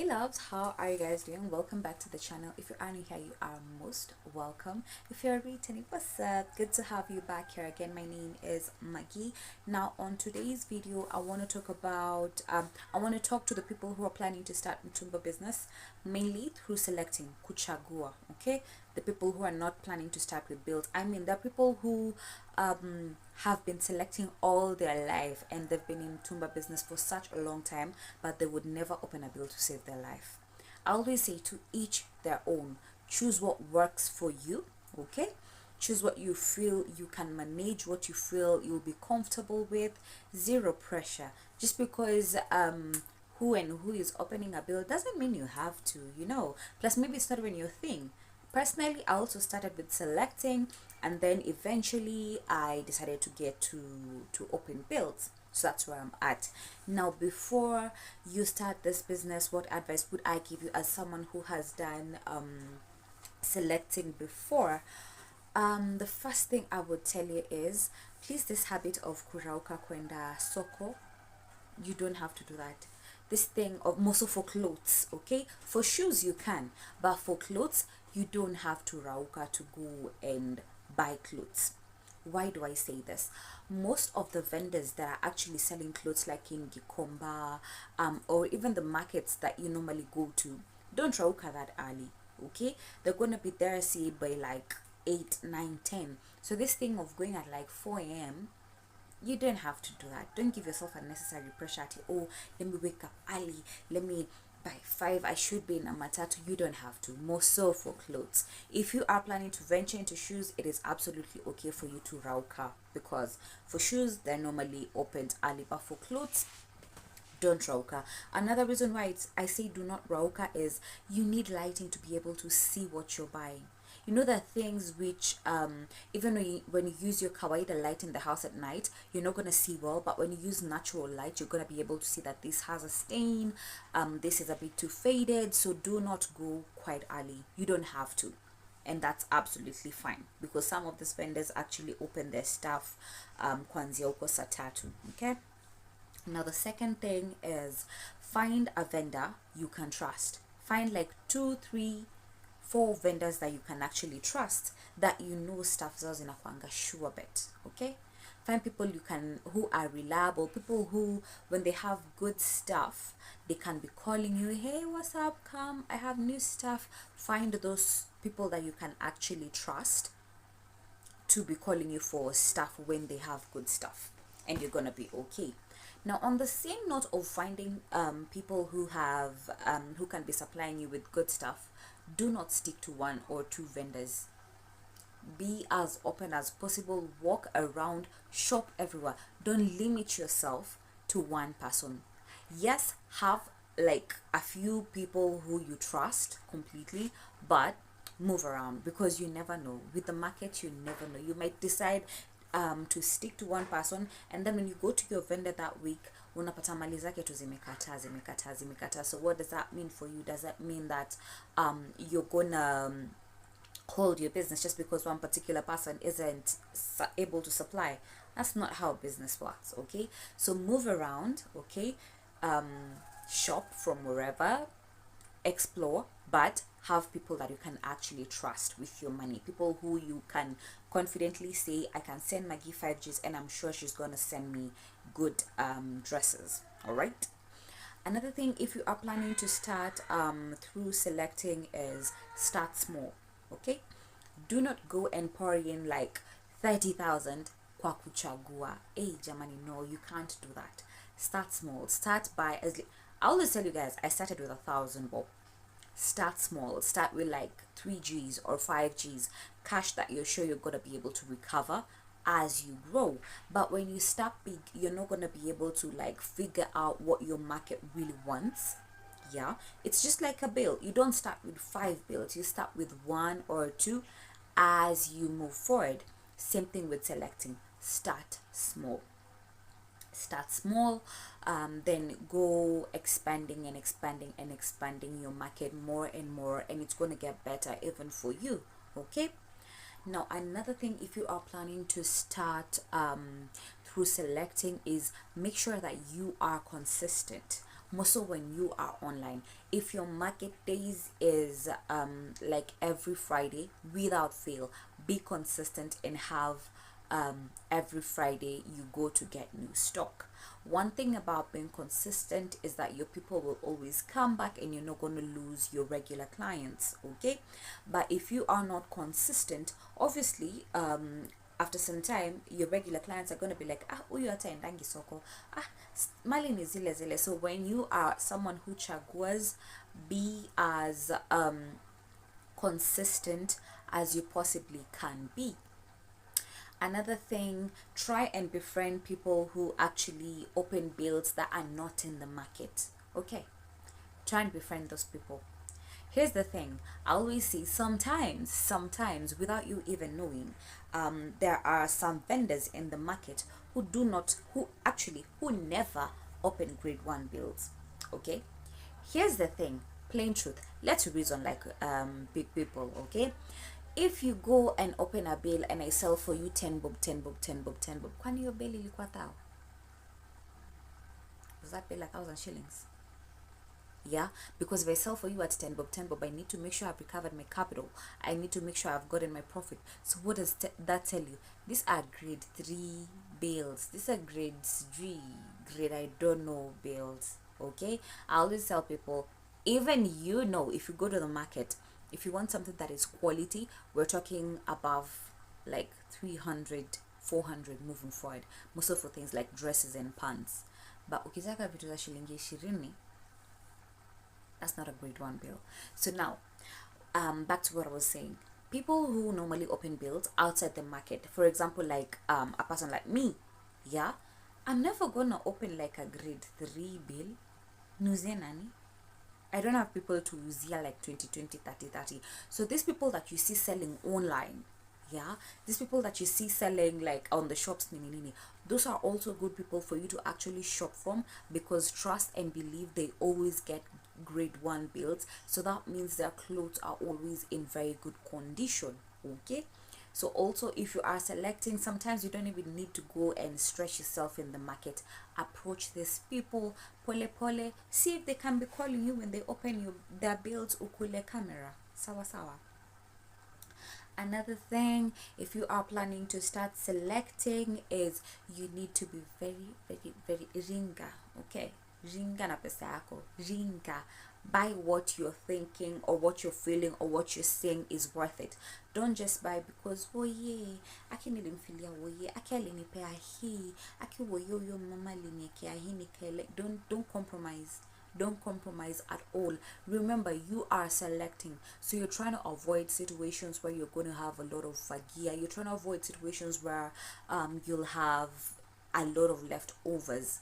Hey loves, how are you guys doing? Welcome back to the channel. If you are new here, you are most welcome. If you're returning, what's up? Good to have you back here again. My name is Margie. Now on today's video, I want to talk about I want to talk to the people who are planning to start MTUMBA business, mainly through selecting Kuchagua. Okay, the people who are not planning to start with build. I mean, there are people who have been selecting all their life and they've been in Tumba business for such a long time, but they would never open a bill to save their life. I always say to each their own. Choose what works for you, okay? Choose what you feel you can manage, what you feel you'll be comfortable with. Zero pressure. Just because who and who is opening a bill doesn't mean you have to. Plus, maybe it's not even your thing. Personally, I also started with selecting, and then eventually I decided to get to open builds. So that's where I'm at now. Before you start this business, what advice would I give you as someone who has done selecting before? The first thing I would tell you is, please, this habit of kurauka kwenda soko, you don't have to do that. This thing of also for clothes, okay? For shoes you can, but for clothes you don't have to rauka to go and buy clothes. Why do I say this? Most of the vendors that are actually selling clothes, like in Gikomba, or even the markets that you normally go to, don't rauka that early, okay? They're gonna be there, say, by like 8, 9, 10. So this thing of going at like 4 a.m., you don't have to do that. Don't give yourself unnecessary pressure to, oh, let me wake up early, let me by 5 I should be in a matatu. You don't have to. More so for clothes. If you are planning to venture into shoes, it is absolutely okay for you to rauka, because for shoes they're normally opened early, but for clothes, don't rauka. Another reason why I say do not rauka is you need lighting to be able to see what you're buying. You know, that things which even when you use your kawaida light in the house at night, you're not going to see well, but when you use natural light, you're going to be able to see that this has a stain, this is a bit too faded. So do not go quite early. You don't have to, and that's absolutely fine, because some of these vendors actually open their stuff kwanzia uko saa tatu. Okay, now the second thing is, find a vendor you can trust. Find like 2, 3, 4 vendors that you can actually trust, that you know stuff zao zinakuanga sure bet. Okay, find people who are reliable, people who, when they have good stuff, they can be calling you, hey, what's up, come, I have new stuff. Find those people that you can actually trust to be calling you for stuff when they have good stuff, and you're gonna be okay. Now, on the same note of finding people who can be supplying you with good stuff, do not stick to 1 or 2 vendors. Be as open as possible. Walk around, shop everywhere. Don't limit yourself to 1 person. Yes, have like a few people who you trust completely, but move around, because you never know. With the market, you never know. You might decide to stick to 1 person, and then when you go to your vendor that week, unapata mali zake tu zimekata. So what does that mean for you? Does that mean that you're gonna hold your business just because one particular person isn't able to supply? That's not how business works. Okay, so move around. Okay, shop from wherever, explore, but have people that you can actually trust with your money. People who you can confidently say, I can send Maggie 5Gs and I'm sure she's gonna send me good dresses. All right, another thing, if you are planning to start through selecting, is start small. Okay, do not go and pour in like 30,000 kwa kuchagua. Hey jamani, no, you can't do that. Start small. Start by, I always tell you guys, I started with 1,000 bob. Start small. Start with like 3Gs or 5Gs, cash that you're sure you're gonna be able to recover as you grow. But when you start big, you're not gonna be able to like figure out what your market really wants. Yeah, it's just like a bill. You don't start with 5 bills, you start with 1 or 2 as you move forward. Same thing with selecting. Start small. Then go expanding and expanding your market more and more, and it's going to get better even for you. Okay, now another thing, if you are planning to start through selecting, is make sure that you are consistent. more so when you are online. If your market days is like every Friday without fail, be consistent and have every Friday you go to get new stock. One thing about being consistent is that your people will always come back and you're not going to lose your regular clients, okay? But if you are not consistent, obviously after some time your regular clients are going to be like, ah, uyu ataendangi soko, ah, mali ni zile zile. So when you are someone who chaguas, be as consistent as you possibly can be. Another thing, try and befriend people who actually open builds that are not in the market. Okay, try and befriend those people. Here's the thing, I always see sometimes without you even knowing, there are some vendors in the market who who never open grade 1 builds. Okay, here's the thing, plain truth, let's reason like big people. Okay, if you go and open a bill and I sell for you 10 bob, 10 bob, 10 bob, 10 bob, kwani hiyo bill ilikuwa thou? Was that bill 1,000 shillings? Yeah, because if I sell for you at 10 bob, 10 bob, I need to make sure I've recovered my capital. I need to make sure I've gotten my profit. So what does that tell you? These are grade 3 bills. These are grade 3, grade I don't know bills. Okay, I always tell people, even if you go to the market, if you want something that is quality, we're talking above like 300, 400 moving forward, most of for things like dresses and pants. But ukitaka vitu za shilingi 20, that's not a grade 1 bill. So now back to what I was saying, people who normally open bills outside the market, for example, like a person like me, yeah, I'm never gonna open like a grade 3 bill. Nuzie nani? I don't have people to use here like 20, 20, 30, 30. So these people that you see selling online, yeah, these people that you see selling like on the shops, those are also good people for you to actually shop from, because trust and believe they always get grade 1 builds. So that means their clothes are always in very good condition. Okay, so also if you are selecting, sometimes you don't even need to go and stretch yourself in the market. Approach these people pole pole, see if they can be calling you when they open their builds ukule camera. Sawa sawa. Another thing, if you are planning to start selecting, is you need to be very very very ringa. Okay, ringa na pesa yako, ringa. Buy what you're thinking or what you're feeling or what you're saying is worth it. Don't just buy because woye aki nilimfilia woye aki alinipea hii aki woyo mama aliniekea hii nikele. Don't compromise. Don't compromise at all. Remember, you are selecting, so you're trying to avoid situations where you're going to have a lot of fagia. You're trying to avoid situations where you'll have a lot of leftovers,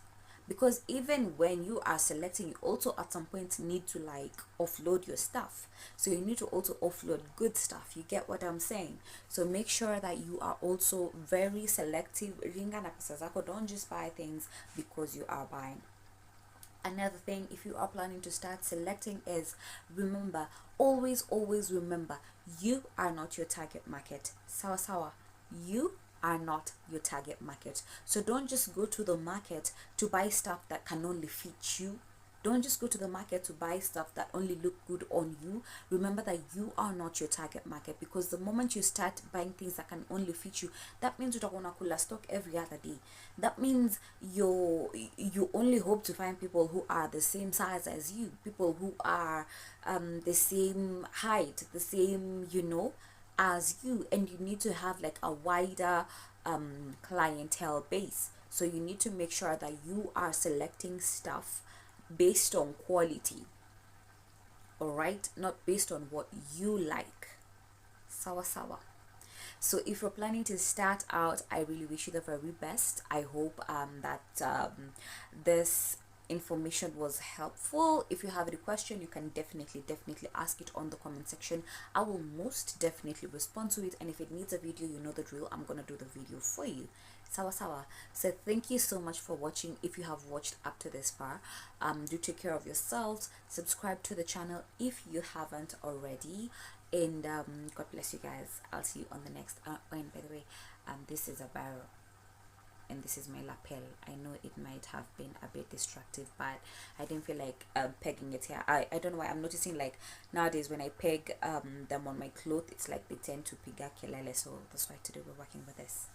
because even when you are selecting, you also at some point need to like offload your stuff. So you need to also offload good stuff. You get what I'm saying? So make sure that you are also very selective. Ringa na pesa zako. Don't just buy things because you are buying. Another thing, if you are planning to start selecting, is remember, always remember, you are not your target market. Sawa sawa, you are not your target market. So don't just go to the market to buy stuff that can only fit you. Don't just go to the market to buy stuff that only look good on you. Remember that you are not your target market, because the moment you start buying things that can only fit you, that means utakuwa kula stock every other day. That means you only hope to find people who are the same size as you, people who are the same height, the same as you, and you need to have like a wider clientele base. So you need to make sure that you are selecting stuff based on quality, all right, not based on what you like. Sawa sawa. So if you're planning to start out, I really wish you the very best. I hope that this information was helpful. If you have any question, you can definitely ask it on the comment section. I will most definitely respond to it, and if it needs a video, you know the drill, I'm gonna do the video for you. Sawa sawa. So thank you so much for watching. If you have watched up to this far, do take care of yourselves. Subscribe to the channel if you haven't already, and God bless you guys. I'll see you on the next and by the way, this is a barrel. and this is my lapel. I know it might have been a bit distractive, but I didn't feel like pegging it here. I don't know why I'm noticing like nowadays when I peg them on my cloth, it's like they tend to piga kelele, so that's why today we're working with this.